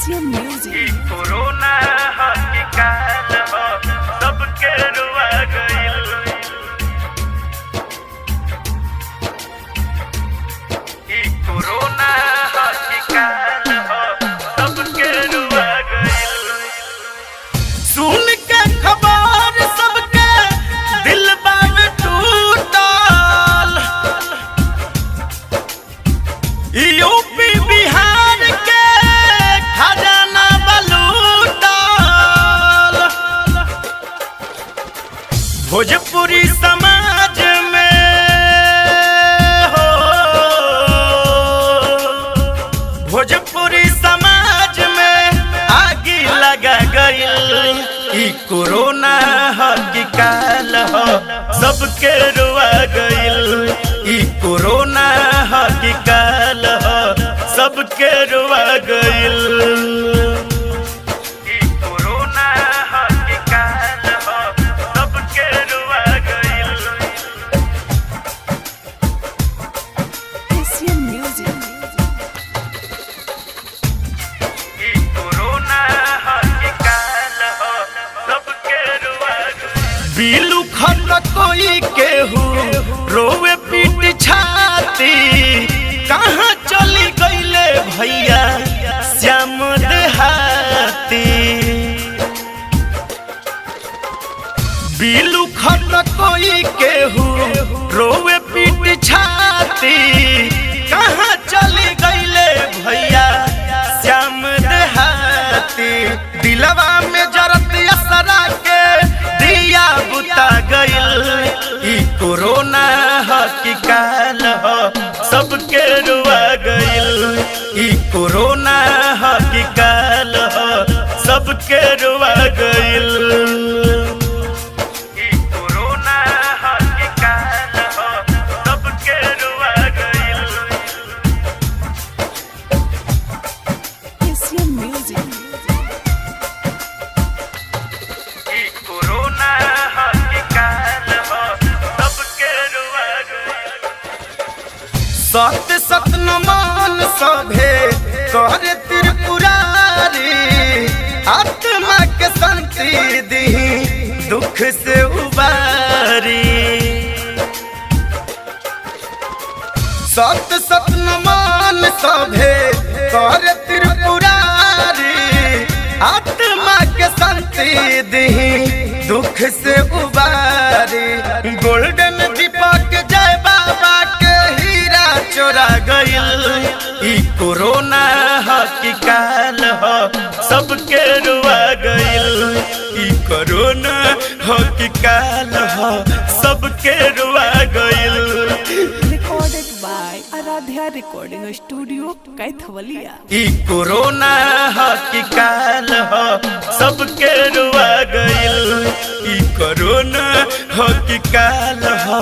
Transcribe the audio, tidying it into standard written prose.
Corona हकी काल हो सबके रुआ गइल। कोरोना हकी काल हो सबके रुआ गइल। सुन के खबर सबके दिल बार टूटल। यूपी बिहार के खजाना बलूटल। भोजपुरी समाज में हो, भोजपुरी समाज में आगी लगा गइल। ई कोरोना हकी काल हो सबके रुआ गइल। ई कोरोना हकी काल हो सबके रुआ गइल। ई कोरोना हकी काल हो सबके रुआ गइल। ई कोरोना हकी काल हो सबके रुआ गइल। बिलू खन कोई केहू रोवे पीट छाती। कहाँ चली गईले भैया श्याम देहाती। बिलू खन कोई केहू रोवे पीट छाती। कहाँ चली गईले भैया श्याम देहाती। दिलवा में जरत असरा के दिया बुता गइल। ई कोरोना हकी काल हो सबके रुआ गइल। ई कोरोना हकी काल हो सबके रुआ गइल। ई कोरोना हकी काल हो सबके रुआ गइल। ई कोरोना हकी काल हो सबके रुआ गइल। सत्य सत्य नमन सभे करे त्रिपुरारी। आत्मा के शांति दी दुख से उबारी। सत्य सत्य नमन सभे करे त्रिपुरारी। आत्मा के शांति दी दुख से उबारी। गोल्डन दीपक जय बाबा के हीरा चोरा गइल। ई कोरोना हकी काल हो सबके रुआ गइल। ई कोरोना हकी काल हो सबके रुआ गइल। Recorded by Aradhya Recording Studio, Kaithwalia. ई कोरोना हकी काल हो सबके रुआ गइल। ई कोरोना हकी काल हो